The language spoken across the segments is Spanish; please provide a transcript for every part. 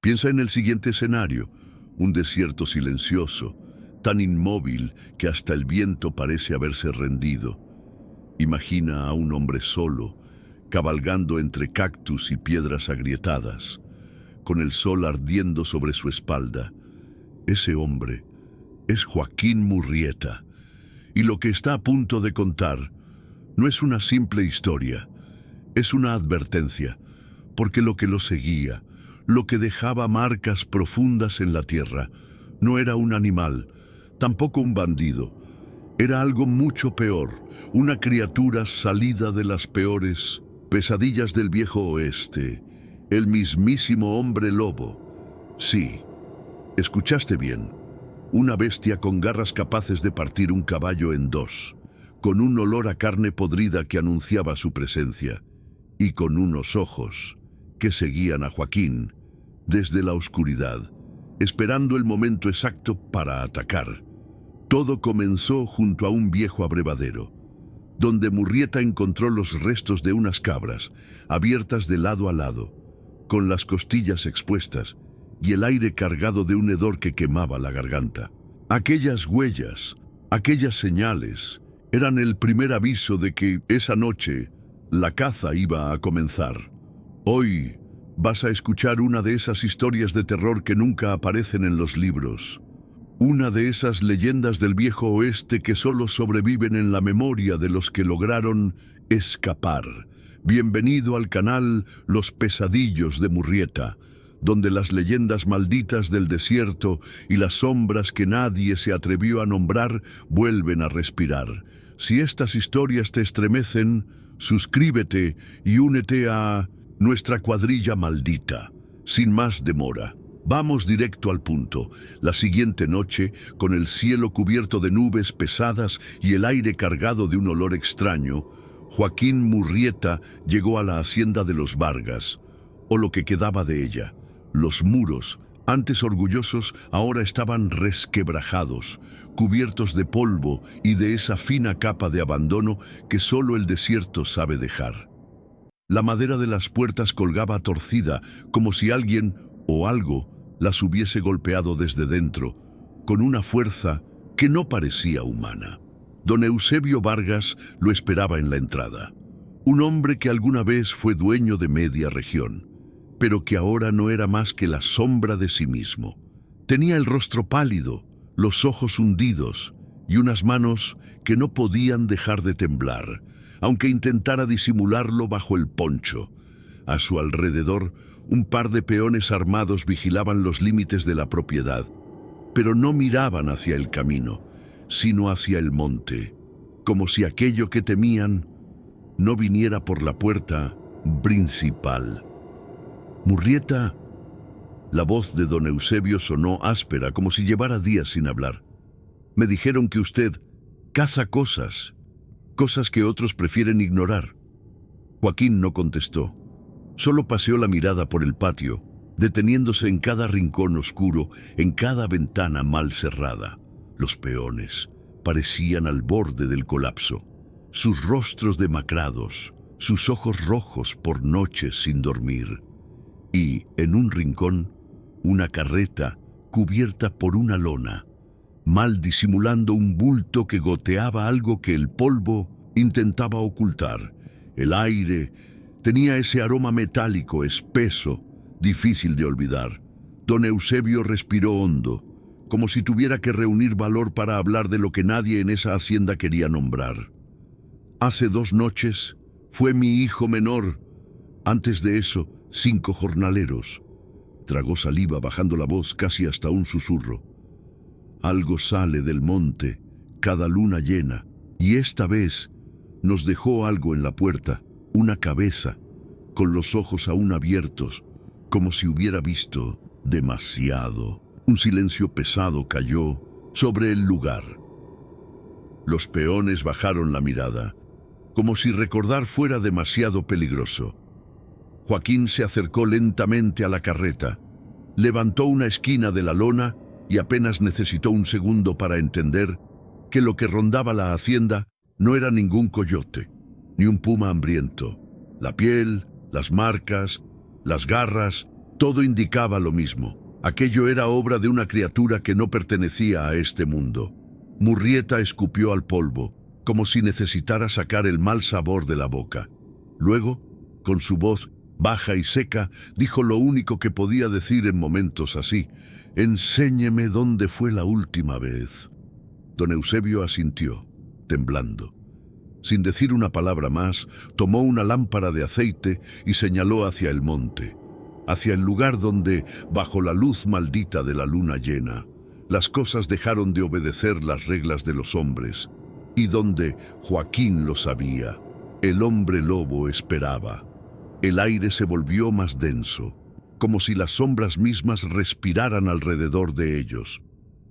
Piensa en el siguiente escenario, un desierto silencioso, tan inmóvil que hasta el viento parece haberse rendido. Imagina a un hombre solo, cabalgando entre cactus y piedras agrietadas, con el sol ardiendo sobre su espalda. Ese hombre es Joaquín Murrieta, y lo que está a punto de contar no es una simple historia, es una advertencia, porque lo que lo seguía, lo que dejaba marcas profundas en la tierra, no era un animal, tampoco un bandido. Era algo mucho peor, una criatura salida de las peores pesadillas del viejo oeste, el mismísimo hombre lobo. Sí, escuchaste bien, una bestia con garras capaces de partir un caballo en dos, con un olor a carne podrida que anunciaba su presencia, y con unos ojos que seguían a Joaquín desde la oscuridad, esperando el momento exacto para atacar. Todo comenzó junto a un viejo abrevadero, donde Murrieta encontró los restos de unas cabras, abiertas de lado a lado, con las costillas expuestas y el aire cargado de un hedor que quemaba la garganta. Aquellas huellas, aquellas señales, eran el primer aviso de que esa noche la caza iba a comenzar. Hoy vas a escuchar una de esas historias de terror que nunca aparecen en los libros. Una de esas leyendas del viejo oeste que solo sobreviven en la memoria de los que lograron escapar. Bienvenido al canal Los Pesadillos de Murrieta, donde las leyendas malditas del desierto y las sombras que nadie se atrevió a nombrar vuelven a respirar. Si estas historias te estremecen, suscríbete y únete a nuestra cuadrilla maldita. Sin más demora, vamos directo al punto. La siguiente noche, con el cielo cubierto de nubes pesadas y el aire cargado de un olor extraño, Joaquín Murrieta llegó a la hacienda de los Vargas, o lo que quedaba de ella. Los muros, antes orgullosos, ahora estaban resquebrajados, cubiertos de polvo y de esa fina capa de abandono que solo el desierto sabe dejar. La madera de las puertas colgaba torcida, como si alguien o algo las hubiese golpeado desde dentro, con una fuerza que no parecía humana. Don Eusebio Vargas lo esperaba en la entrada. Un hombre que alguna vez fue dueño de media región, pero que ahora no era más que la sombra de sí mismo. Tenía el rostro pálido, los ojos hundidos y unas manos que no podían dejar de temblar, aunque intentara disimularlo bajo el poncho. A su alrededor, un par de peones armados vigilaban los límites de la propiedad, pero no miraban hacia el camino, sino hacia el monte, como si aquello que temían no viniera por la puerta principal. Murrieta. La voz de don Eusebio sonó áspera, como si llevara días sin hablar. Me dijeron que usted caza cosas que otros prefieren ignorar. Joaquín no contestó. Solo paseó la mirada por el patio, deteniéndose en cada rincón oscuro, en cada ventana mal cerrada. Los peones parecían al borde del colapso, sus rostros demacrados, sus ojos rojos por noches sin dormir. Y, en un rincón, una carreta cubierta por una lona, mal disimulando un bulto que goteaba algo que el polvo intentaba ocultar. El aire tenía ese aroma metálico, espeso, difícil de olvidar. Don Eusebio respiró hondo, como si tuviera que reunir valor para hablar de lo que nadie en esa hacienda quería nombrar. Hace 2 noches fue mi hijo menor. Antes de eso, 5 jornaleros. Tragó saliva bajando la voz casi hasta un susurro. Algo sale del monte cada luna llena, y esta vez nos dejó algo en la puerta, una cabeza, con los ojos aún abiertos, como si hubiera visto demasiado. Un silencio pesado cayó sobre el lugar. Los peones bajaron la mirada, como si recordar fuera demasiado peligroso. Joaquín se acercó lentamente a la carreta, levantó una esquina de la lona y apenas necesitó un segundo para entender que lo que rondaba la hacienda no era ningún coyote, ni un puma hambriento. La piel, las marcas, las garras, Todo indicaba lo mismo. Aquello era obra de una criatura que no pertenecía a este mundo. Murrieta escupió al polvo, como si necesitara sacar el mal sabor de la boca. Luego, con su voz baja y seca, dijo lo único que podía decir en momentos así: «Enséñeme dónde fue la última vez». Don Eusebio asintió, temblando. Sin decir una palabra más, tomó una lámpara de aceite y señaló hacia el monte, hacia el lugar donde, bajo la luz maldita de la luna llena, las cosas dejaron de obedecer las reglas de los hombres, y donde Joaquín lo sabía. El hombre lobo esperaba. El aire se volvió más denso, como si las sombras mismas respiraran alrededor de ellos,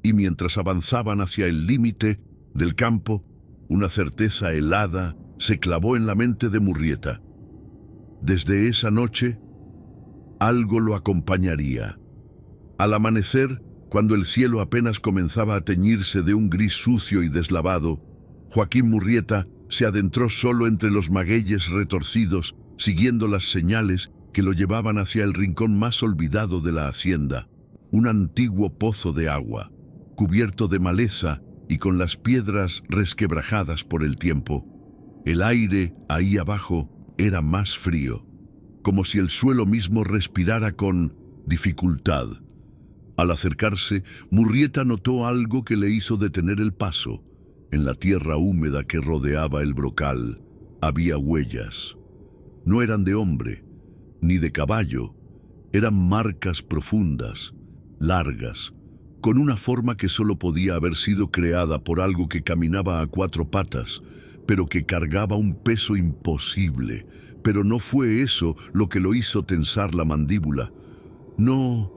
y mientras avanzaban hacia el límite del campo, una certeza helada se clavó en la mente de Murrieta. Desde esa noche, algo lo acompañaría. Al amanecer, cuando el cielo apenas comenzaba a teñirse de un gris sucio y deslavado, Joaquín Murrieta se adentró solo entre los magueyes retorcidos, siguiendo las señales que lo llevaban hacia el rincón más olvidado de la hacienda, un antiguo pozo de agua, cubierto de maleza y con las piedras resquebrajadas por el tiempo. El aire ahí abajo era más frío, como si el suelo mismo respirara con dificultad. Al acercarse, Murrieta notó algo que le hizo detener el paso. En la tierra húmeda que rodeaba el brocal había huellas. No eran de hombre, ni de caballo. Eran marcas profundas, largas, con una forma que solo podía haber sido creada por algo que caminaba a cuatro patas, pero que cargaba un peso imposible. Pero no fue eso lo que lo hizo tensar la mandíbula. No,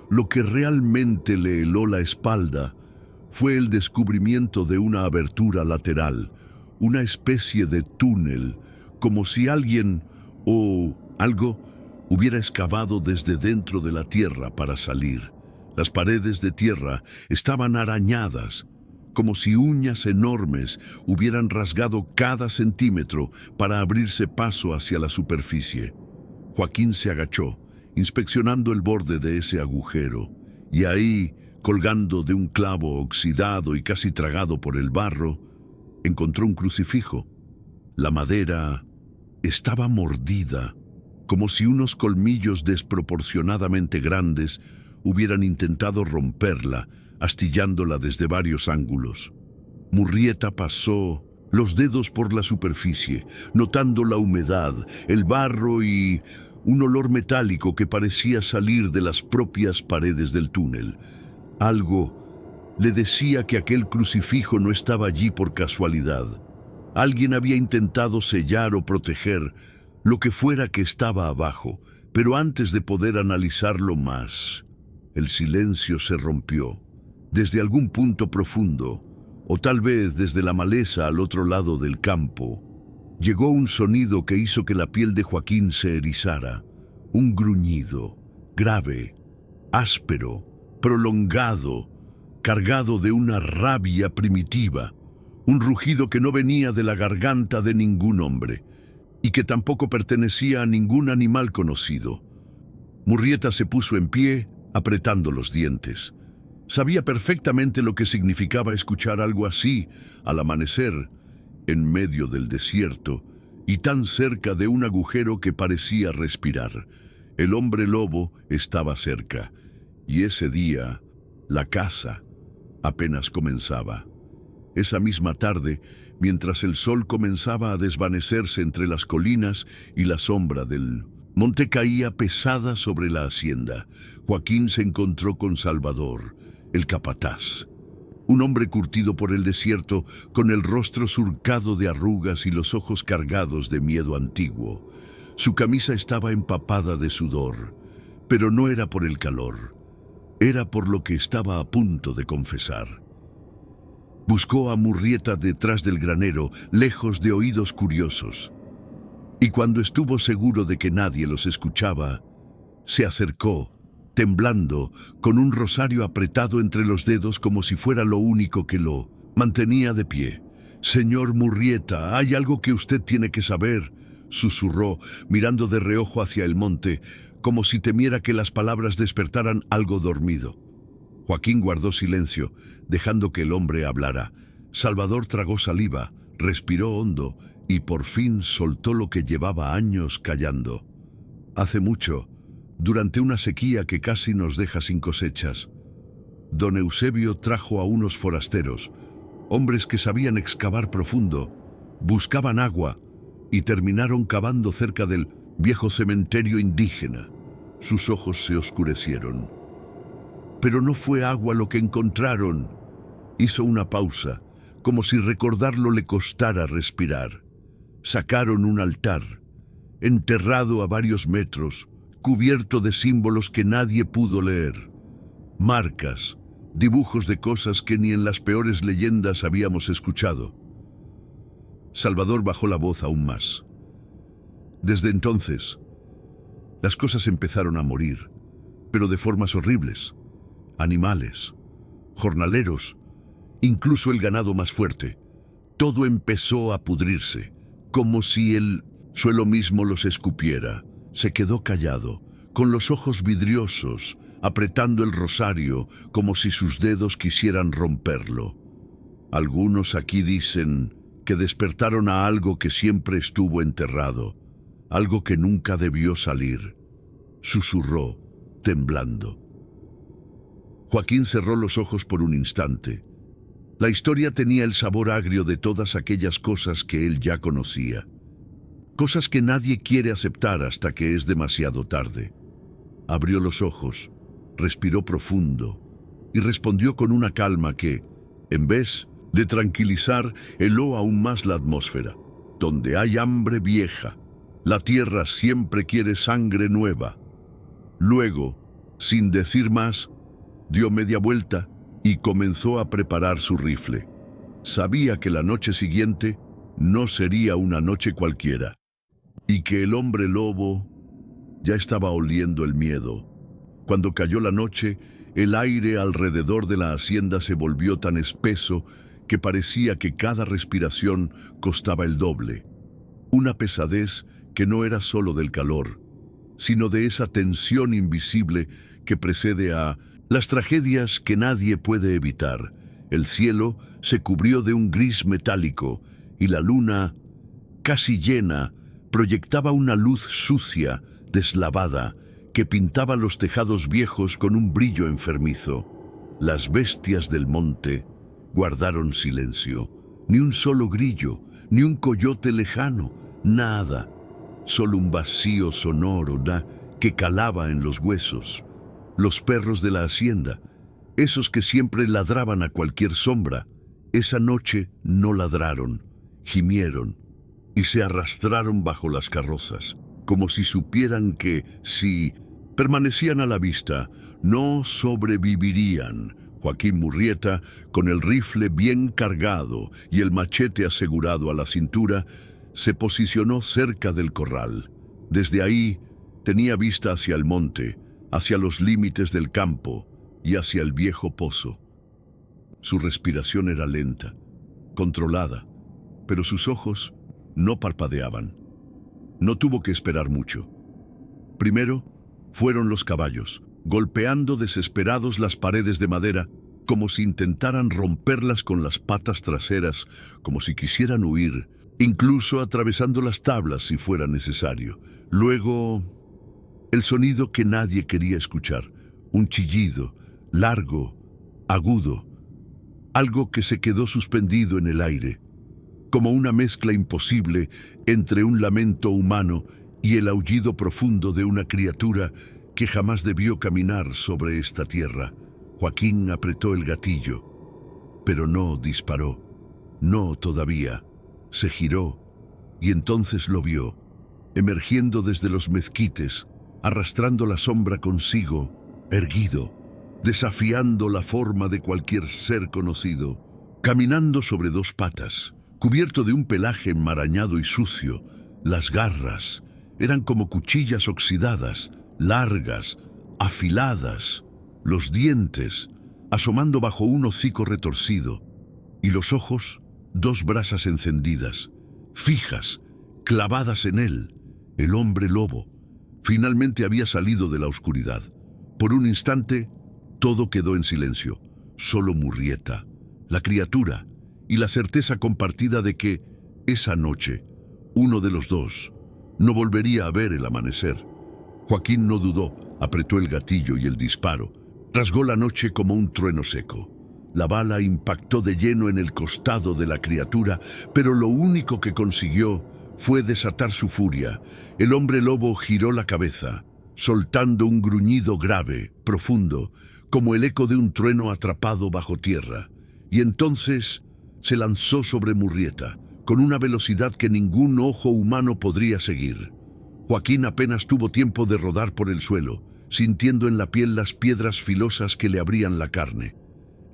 lo que realmente le heló la espalda fue el descubrimiento de una abertura lateral, una especie de túnel, como si alguien o algo hubiera excavado desde dentro de la tierra para salir. Las paredes de tierra estaban arañadas, como si uñas enormes hubieran rasgado cada centímetro para abrirse paso hacia la superficie. Joaquín se agachó, inspeccionando el borde de ese agujero, y ahí, colgando de un clavo oxidado y casi tragado por el barro, encontró un crucifijo. La madera estaba mordida, como si unos colmillos desproporcionadamente grandes hubieran intentado romperla, astillándola desde varios ángulos. Murrieta pasó los dedos por la superficie, notando la humedad, el barro y un olor metálico que parecía salir de las propias paredes del túnel. Algo le decía que aquel crucifijo no estaba allí por casualidad. Alguien había intentado sellar o proteger lo que fuera que estaba abajo, pero antes de poder analizarlo más, el silencio se rompió. Desde algún punto profundo, o tal vez desde la maleza al otro lado del campo, llegó un sonido que hizo que la piel de Joaquín se erizara. Un gruñido, grave, áspero, prolongado, cargado de una rabia primitiva. Un rugido que no venía de la garganta de ningún hombre, y que tampoco pertenecía a ningún animal conocido. Murrieta se puso en pie, apretando los dientes. Sabía perfectamente lo que significaba escuchar algo así al amanecer, en medio del desierto, y tan cerca de un agujero que parecía respirar. El hombre lobo estaba cerca, y ese día, la caza apenas comenzaba. Esa misma tarde, mientras el sol comenzaba a desvanecerse entre las colinas y la sombra del monte caía pesada sobre la hacienda, Joaquín se encontró con Salvador, el capataz. Un hombre curtido por el desierto, con el rostro surcado de arrugas y los ojos cargados de miedo antiguo. Su camisa estaba empapada de sudor, pero no era por el calor. Era por lo que estaba a punto de confesar. Buscó a Murrieta detrás del granero, lejos de oídos curiosos. Y cuando estuvo seguro de que nadie los escuchaba, se acercó, temblando, con un rosario apretado entre los dedos como si fuera lo único que lo mantenía de pie. «Señor Murrieta, hay algo que usted tiene que saber», susurró, mirando de reojo hacia el monte, como si temiera que las palabras despertaran algo dormido. Joaquín guardó silencio, dejando que el hombre hablara. Salvador tragó saliva, respiró hondo y por fin soltó lo que llevaba años callando. Hace mucho, durante una sequía que casi nos deja sin cosechas, don Eusebio trajo a unos forasteros, hombres que sabían excavar profundo, buscaban agua y terminaron cavando cerca del viejo cementerio indígena. Sus ojos se oscurecieron. Pero no fue agua lo que encontraron. Hizo una pausa, como si recordarlo le costara respirar. Sacaron un altar, enterrado a varios metros, cubierto de símbolos que nadie pudo leer. Marcas, dibujos de cosas que ni en las peores leyendas habíamos escuchado. Salvador bajó la voz aún más. Desde entonces, las cosas empezaron a morir, pero de formas horribles. Animales, jornaleros, incluso el ganado más fuerte. Todo empezó a pudrirse, como si el suelo mismo los escupiera. Se quedó callado, con los ojos vidriosos, apretando el rosario como si sus dedos quisieran romperlo. Algunos aquí dicen que despertaron a algo que siempre estuvo enterrado, algo que nunca debió salir. Susurró, temblando. Joaquín cerró los ojos por un instante. La historia tenía el sabor agrio de todas aquellas cosas que él ya conocía. Cosas que nadie quiere aceptar hasta que es demasiado tarde. Abrió los ojos, respiró profundo y respondió con una calma que, en vez de tranquilizar, heló aún más la atmósfera. Donde hay hambre vieja, la tierra siempre quiere sangre nueva. Luego, sin decir más, dio media vuelta y comenzó a preparar su rifle. Sabía que la noche siguiente no sería una noche cualquiera, y que el hombre lobo ya estaba oliendo el miedo. Cuando cayó la noche, el aire alrededor de la hacienda se volvió tan espeso que parecía que cada respiración costaba el doble. Una pesadez que no era solo del calor, sino de esa tensión invisible que precede a las tragedias que nadie puede evitar. El cielo se cubrió de un gris metálico y la luna, casi llena, proyectaba una luz sucia, deslavada, que pintaba los tejados viejos con un brillo enfermizo. Las bestias del monte guardaron silencio. Ni un solo grillo, ni un coyote lejano, nada. Solo un vacío sonoro que calaba en los huesos. Los perros de la hacienda, esos que siempre ladraban a cualquier sombra, esa noche no ladraron, gimieron y se arrastraron bajo las carrozas, como si supieran que, si permanecían a la vista, no sobrevivirían. Joaquín Murrieta, con el rifle bien cargado y el machete asegurado a la cintura, se posicionó cerca del corral. Desde ahí tenía vista hacia el monte, hacia los límites del campo y hacia el viejo pozo. Su respiración era lenta, controlada, pero sus ojos no parpadeaban. No tuvo que esperar mucho. Primero fueron los caballos, golpeando desesperados las paredes de madera, como si intentaran romperlas con las patas traseras, como si quisieran huir, incluso atravesando las tablas si fuera necesario. Luego, el sonido que nadie quería escuchar, un chillido, largo, agudo, algo que se quedó suspendido en el aire, como una mezcla imposible entre un lamento humano y el aullido profundo de una criatura que jamás debió caminar sobre esta tierra. Joaquín apretó el gatillo, pero no disparó. No todavía. Se giró y entonces lo vio, emergiendo desde los mezquites, arrastrando la sombra consigo, erguido, desafiando la forma de cualquier ser conocido, caminando sobre dos patas, cubierto de un pelaje enmarañado y sucio. Las garras eran como cuchillas oxidadas, largas, afiladas, los dientes asomando bajo un hocico retorcido, y los ojos, dos brasas encendidas, fijas, clavadas en él. El hombre lobo, Finalmente había salido de la oscuridad. Por un instante, todo quedó en silencio. Solo Murrieta, la criatura, y la certeza compartida de que, esa noche, uno de los dos no volvería a ver el amanecer. Joaquín no dudó, apretó el gatillo y el disparo. Rasgó la noche como un trueno seco. La bala impactó de lleno en el costado de la criatura, pero lo único que consiguió fue desatar su furia. El hombre lobo giró la cabeza, soltando un gruñido grave, profundo, como el eco de un trueno atrapado bajo tierra. Y entonces se lanzó sobre Murrieta, con una velocidad que ningún ojo humano podría seguir. Joaquín apenas tuvo tiempo de rodar por el suelo, sintiendo en la piel las piedras filosas que le abrían la carne.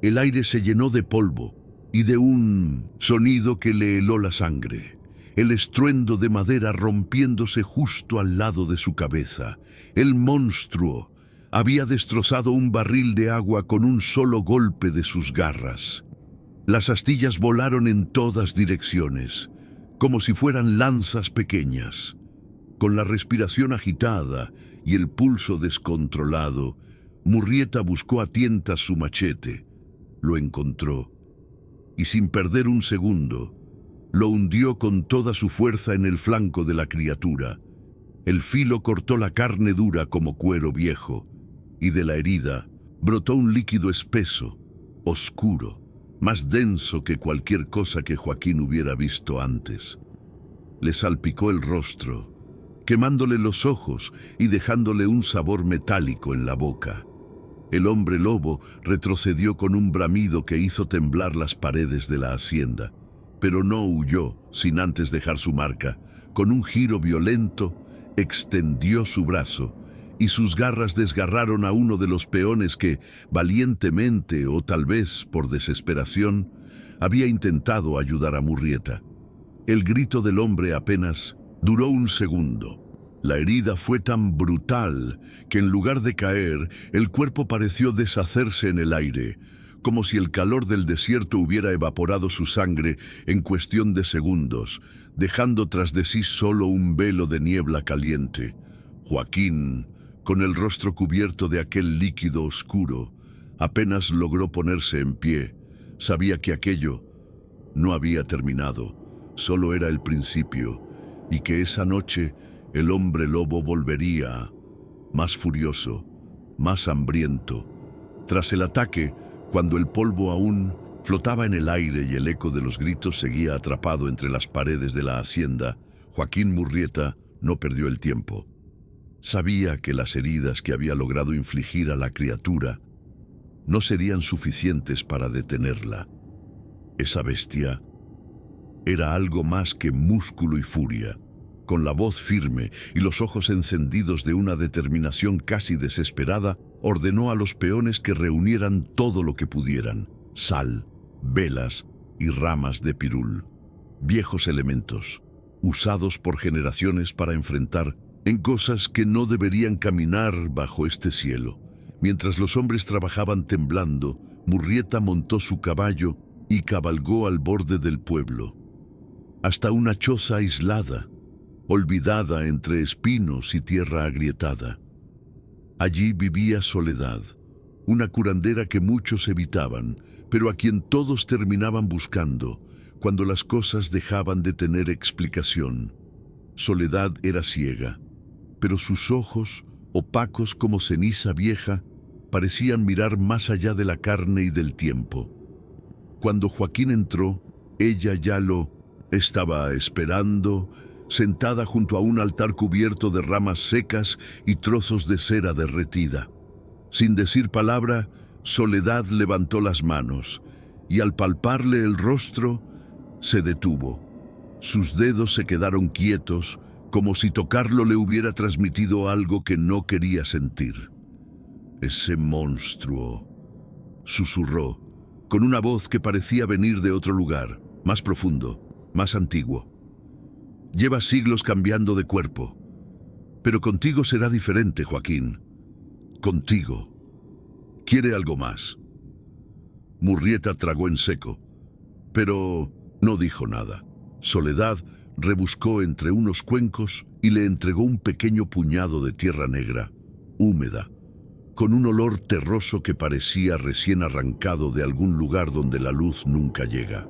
El aire se llenó de polvo y de un sonido que le heló la sangre. El estruendo de madera rompiéndose justo al lado de su cabeza. El monstruo había destrozado un barril de agua con un solo golpe de sus garras. Las astillas volaron en todas direcciones, como si fueran lanzas pequeñas. Con la respiración agitada y el pulso descontrolado, Murrieta buscó a tientas su machete. Lo encontró, y sin perder un segundo, lo hundió con toda su fuerza en el flanco de la criatura. El filo cortó la carne dura como cuero viejo, y de la herida brotó un líquido espeso, oscuro, más denso que cualquier cosa que Joaquín hubiera visto antes. Le salpicó el rostro, quemándole los ojos y dejándole un sabor metálico en la boca. El hombre lobo retrocedió con un bramido que hizo temblar las paredes de la hacienda, pero no huyó sin antes dejar su marca. Con un giro violento, extendió su brazo y sus garras desgarraron a uno de los peones que, valientemente o tal vez por desesperación, había intentado ayudar a Murrieta. El grito del hombre apenas duró un segundo. La herida fue tan brutal que en lugar de caer, el cuerpo pareció deshacerse en el aire, como si el calor del desierto hubiera evaporado su sangre en cuestión de segundos, dejando tras de sí solo un velo de niebla caliente. Joaquín, con el rostro cubierto de aquel líquido oscuro, apenas logró ponerse en pie. Sabía que aquello no había terminado, solo era el principio, y que esa noche el hombre lobo volvería, más furioso, más hambriento. Tras el ataque, cuando el polvo aún flotaba en el aire y el eco de los gritos seguía atrapado entre las paredes de la hacienda, Joaquín Murrieta no perdió el tiempo. Sabía que las heridas que había logrado infligir a la criatura no serían suficientes para detenerla. Esa bestia era algo más que músculo y furia. Con la voz firme y los ojos encendidos de una determinación casi desesperada, ordenó a los peones que reunieran todo lo que pudieran: sal, velas y ramas de pirul. Viejos elementos, usados por generaciones para enfrentar en cosas que no deberían caminar bajo este cielo. Mientras los hombres trabajaban temblando, Murrieta montó su caballo y cabalgó al borde del pueblo, hasta una choza aislada, olvidada entre espinos y tierra agrietada. Allí vivía Soledad, una curandera que muchos evitaban, pero a quien todos terminaban buscando cuando las cosas dejaban de tener explicación. Soledad era ciega, pero sus ojos, opacos como ceniza vieja, parecían mirar más allá de la carne y del tiempo. Cuando Joaquín entró, ella ya lo estaba esperando, sentada junto a un altar cubierto de ramas secas y trozos de cera derretida. Sin decir palabra, Soledad levantó las manos y al palparle el rostro, se detuvo. Sus dedos se quedaron quietos, como si tocarlo le hubiera transmitido algo que no quería sentir. «Ese monstruo», susurró, con una voz que parecía venir de otro lugar, más profundo, más antiguo. «Lleva siglos cambiando de cuerpo, pero contigo será diferente, Joaquín. Contigo. Quiere algo más». Murrieta tragó en seco, pero no dijo nada. Soledad rebuscó entre unos cuencos y le entregó un pequeño puñado de tierra negra, húmeda, con un olor terroso que parecía recién arrancado de algún lugar donde la luz nunca llega.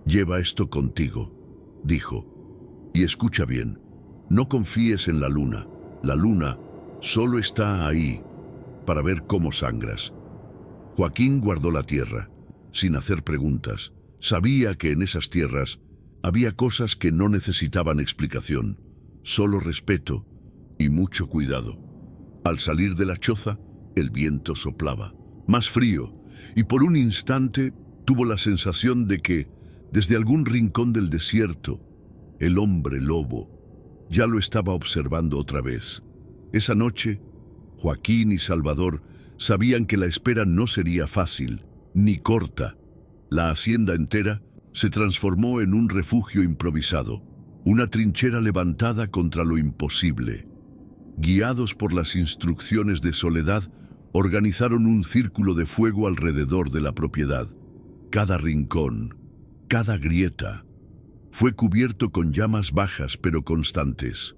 «Lleva esto contigo», dijo, «y escucha bien, no confíes en la luna. La luna solo está ahí para ver cómo sangras». Joaquín guardó la tierra, sin hacer preguntas. Sabía que en esas tierras había cosas que no necesitaban explicación, solo respeto y mucho cuidado. Al salir de la choza, el viento soplaba, más frío, y por un instante tuvo la sensación de que, desde algún rincón del desierto, el hombre lobo ya lo estaba observando otra vez. Esa noche, Joaquín y Salvador sabían que la espera no sería fácil, ni corta. La hacienda entera se transformó en un refugio improvisado, una trinchera levantada contra lo imposible. Guiados por las instrucciones de Soledad, organizaron un círculo de fuego alrededor de la propiedad. Cada rincón, cada grieta, fue cubierto con llamas bajas pero constantes.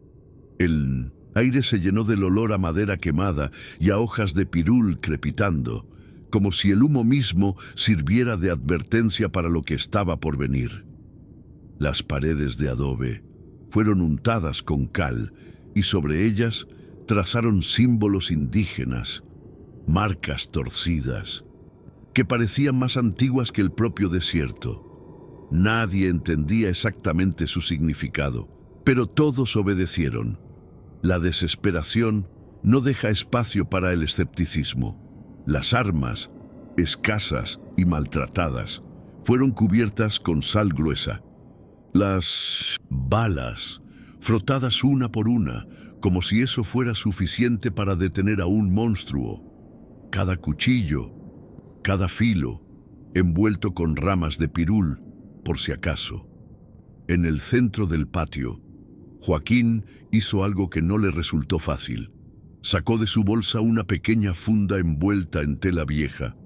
El aire se llenó del olor a madera quemada y a hojas de pirul crepitando, como si el humo mismo sirviera de advertencia para lo que estaba por venir. Las paredes de adobe fueron untadas con cal y sobre ellas trazaron símbolos indígenas, marcas torcidas, que parecían más antiguas que el propio desierto. Nadie entendía exactamente su significado, pero todos obedecieron. La desesperación no deja espacio para el escepticismo. Las armas, escasas y maltratadas, fueron cubiertas con sal gruesa. Las balas, frotadas una por una, como si eso fuera suficiente para detener a un monstruo. Cada cuchillo, cada filo, envuelto con ramas de pirul, por si acaso. En el centro del patio, Joaquín hizo algo que no le resultó fácil. Sacó de su bolsa una pequeña funda envuelta en tela vieja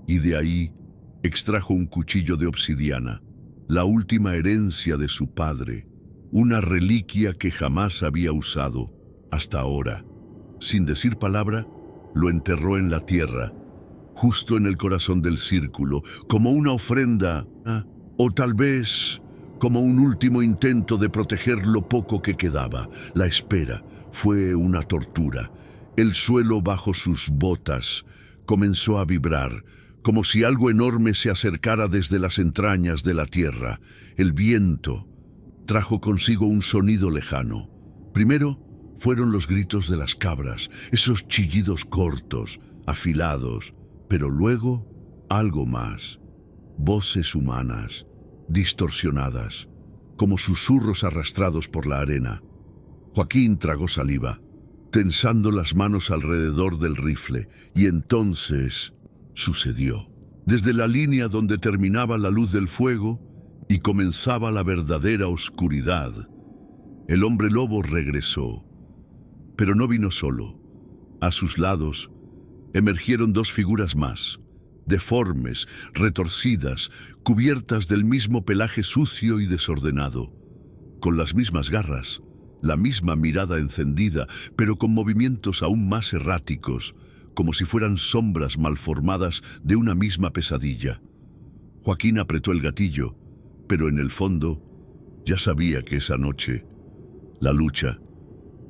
y de ahí extrajo un cuchillo de obsidiana, la última herencia de su padre, una reliquia que jamás había usado hasta ahora. Sin decir palabra, lo enterró en la tierra, justo en el corazón del círculo, como una ofrenda, o tal vez como un último intento de proteger lo poco que quedaba. La espera fue una tortura. El suelo bajo sus botas comenzó a vibrar, como si algo enorme se acercara desde las entrañas de la tierra. El viento trajo consigo un sonido lejano. Primero fueron los gritos de las cabras, esos chillidos cortos, afilados, pero luego algo más. Voces humanas, distorsionadas, como susurros arrastrados por la arena. Joaquín tragó saliva, tensando las manos alrededor del rifle, y entonces sucedió. Desde la línea donde terminaba la luz del fuego y comenzaba la verdadera oscuridad, el hombre lobo regresó. Pero no vino solo. A sus lados emergieron dos figuras más, deformes, retorcidas, cubiertas del mismo pelaje sucio y desordenado, con las mismas garras, la misma mirada encendida, pero con movimientos aún más erráticos, como si fueran sombras malformadas de una misma pesadilla. Joaquín apretó el gatillo, pero en el fondo ya sabía que esa noche la lucha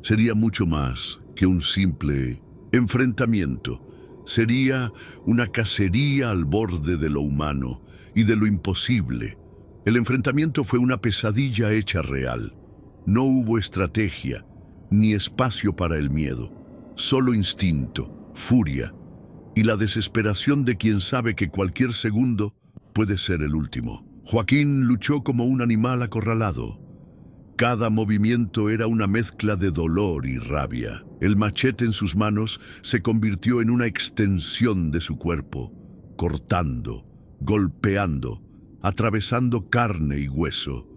sería mucho más que un simple enfrentamiento. Sería una cacería al borde de lo humano y de lo imposible. El enfrentamiento fue una pesadilla hecha real. No hubo estrategia, ni espacio para el miedo. Solo instinto, furia y la desesperación de quien sabe que cualquier segundo puede ser el último. Joaquín luchó como un animal acorralado. Cada movimiento era una mezcla de dolor y rabia. El machete en sus manos se convirtió en una extensión de su cuerpo, cortando, golpeando, atravesando carne y hueso,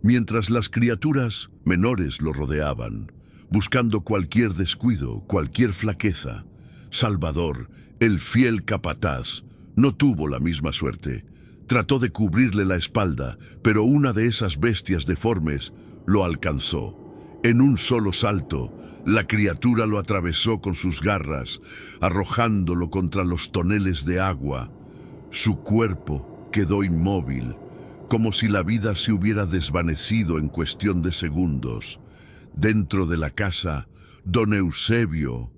mientras las criaturas menores lo rodeaban, buscando cualquier descuido, cualquier flaqueza. Salvador, el fiel capataz, no tuvo la misma suerte. Trató de cubrirle la espalda, pero una de esas bestias deformes lo alcanzó. En un solo salto, la criatura lo atravesó con sus garras, arrojándolo contra los toneles de agua. Su cuerpo quedó inmóvil, como si la vida se hubiera desvanecido en cuestión de segundos. Dentro de la casa, don Eusebio,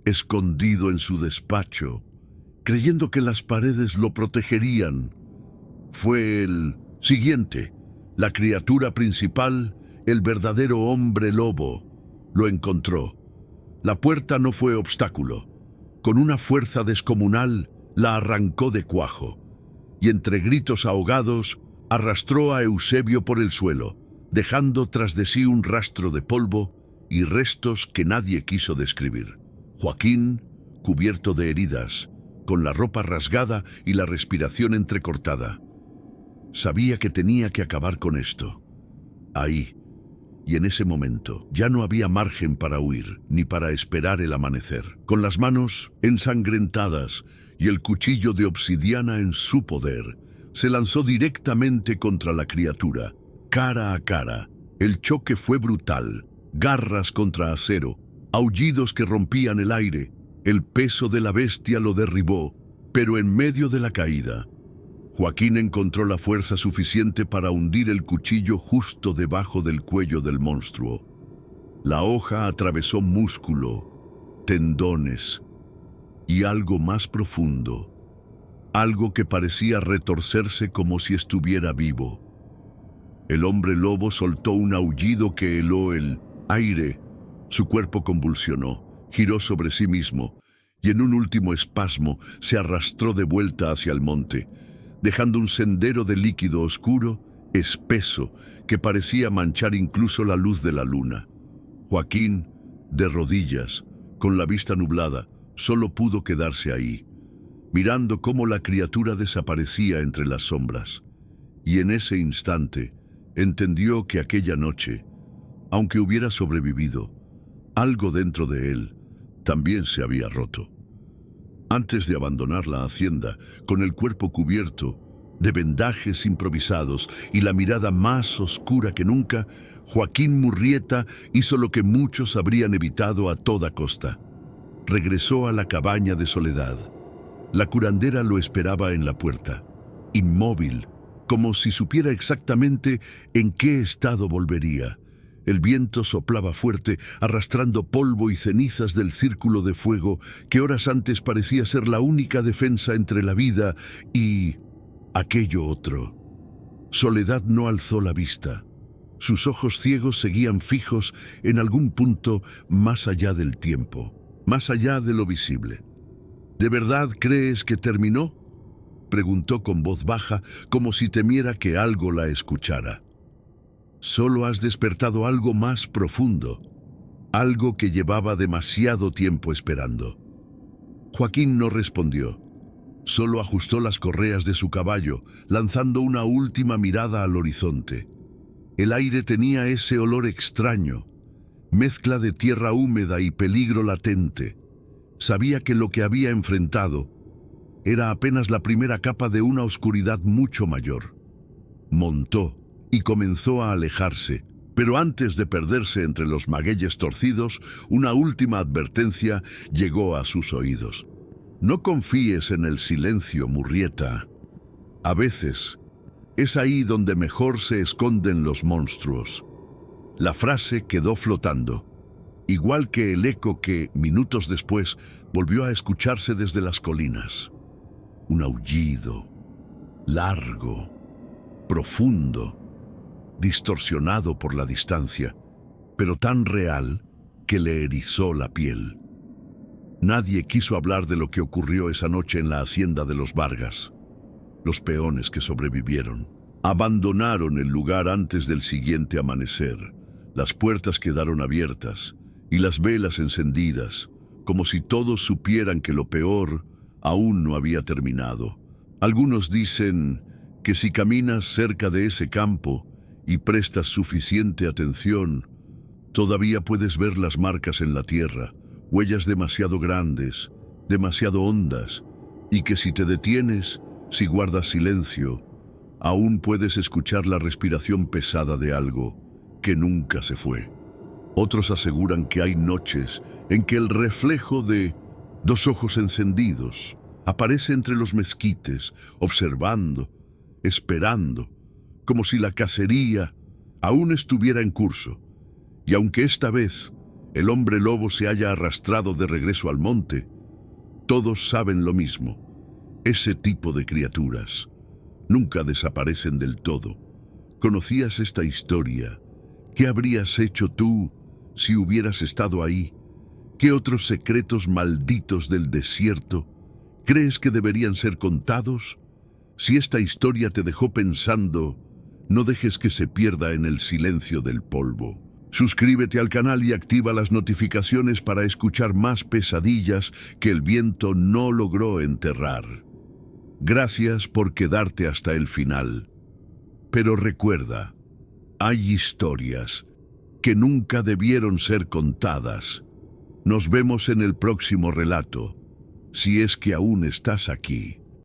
escondido en su despacho, creyendo que las paredes lo protegerían, fue el siguiente, la criatura principal, el verdadero hombre lobo. Lo encontró. La puerta no fue obstáculo. Con una fuerza descomunal, la arrancó de cuajo, y entre gritos ahogados, arrastró a Eusebio por el suelo, dejando tras de sí un rastro de polvo y restos que nadie quiso describir. Joaquín, cubierto de heridas, con la ropa rasgada y la respiración entrecortada. Sabía que tenía que acabar con esto. Ahí, y en ese momento, ya no había margen para huir, ni para esperar el amanecer. Con las manos ensangrentadas y el cuchillo de obsidiana en su poder, se lanzó directamente contra la criatura, cara a cara. El choque fue brutal, garras contra acero, aullidos que rompían el aire. El peso de la bestia lo derribó, pero en medio de la caída, Joaquín encontró la fuerza suficiente para hundir el cuchillo justo debajo del cuello del monstruo. La hoja atravesó músculo, tendones y algo más profundo, algo que parecía retorcerse como si estuviera vivo. El hombre lobo soltó un aullido que heló el aire. Su cuerpo convulsionó, giró sobre sí mismo y en un último espasmo se arrastró de vuelta hacia el monte, dejando un sendero de líquido oscuro, espeso, que parecía manchar incluso la luz de la luna. Joaquín, de rodillas, con la vista nublada, solo pudo quedarse ahí, mirando cómo la criatura desaparecía entre las sombras. Y en ese instante, entendió que aquella noche, aunque hubiera sobrevivido, algo dentro de él también se había roto. Antes de abandonar la hacienda, con el cuerpo cubierto de vendajes improvisados y la mirada más oscura que nunca, Joaquín Murrieta hizo lo que muchos habrían evitado a toda costa. Regresó a la cabaña de soledad. La curandera lo esperaba en la puerta, inmóvil, como si supiera exactamente en qué estado volvería. El viento soplaba fuerte, arrastrando polvo y cenizas del círculo de fuego que horas antes parecía ser la única defensa entre la vida y aquello otro. Soledad no alzó la vista. Sus ojos ciegos seguían fijos en algún punto más allá del tiempo, más allá de lo visible. ¿De verdad crees que terminó?, preguntó con voz baja, como si temiera que algo la escuchara. Solo has despertado algo más profundo, algo que llevaba demasiado tiempo esperando. Joaquín no respondió. Solo ajustó las correas de su caballo, lanzando una última mirada al horizonte. El aire tenía ese olor extraño, mezcla de tierra húmeda y peligro latente. Sabía que lo que había enfrentado era apenas la primera capa de una oscuridad mucho mayor. Montó y comenzó a alejarse, pero antes de perderse entre los magueyes torcidos, una última advertencia llegó a sus oídos. No confíes en el silencio, Murrieta. A veces, es ahí donde mejor se esconden los monstruos. La frase quedó flotando, igual que el eco que, minutos después, volvió a escucharse desde las colinas. Un aullido, largo, profundo, distorsionado por la distancia, pero tan real que le erizó la piel. Nadie quiso hablar de lo que ocurrió esa noche en la hacienda de los Vargas. Los peones que sobrevivieron abandonaron el lugar antes del siguiente amanecer. Las puertas quedaron abiertas y las velas encendidas, como si todos supieran que lo peor aún no había terminado. Algunos dicen que si caminas cerca de ese campo y prestas suficiente atención, todavía puedes ver las marcas en la tierra, huellas demasiado grandes, demasiado hondas, y que si te detienes, si guardas silencio, Aún puedes escuchar la respiración pesada de algo que nunca se fue. Otros aseguran que hay noches en que el reflejo de dos ojos encendidos aparece entre los mezquites, observando, esperando, como si la cacería aún estuviera en curso. Y aunque esta vez el hombre lobo se haya arrastrado de regreso al monte, todos saben lo mismo. Ese tipo de criaturas nunca desaparecen del todo. ¿Conocías esta historia? ¿Qué habrías hecho tú si hubieras estado ahí? ¿Qué otros secretos malditos del desierto crees que deberían ser contados? Si esta historia te dejó pensando, no dejes que se pierda en el silencio del polvo. Suscríbete al canal y activa las notificaciones para escuchar más pesadillas que el viento no logró enterrar. Gracias por quedarte hasta el final. Pero recuerda, hay historias que nunca debieron ser contadas. Nos vemos en el próximo relato, si es que aún estás aquí.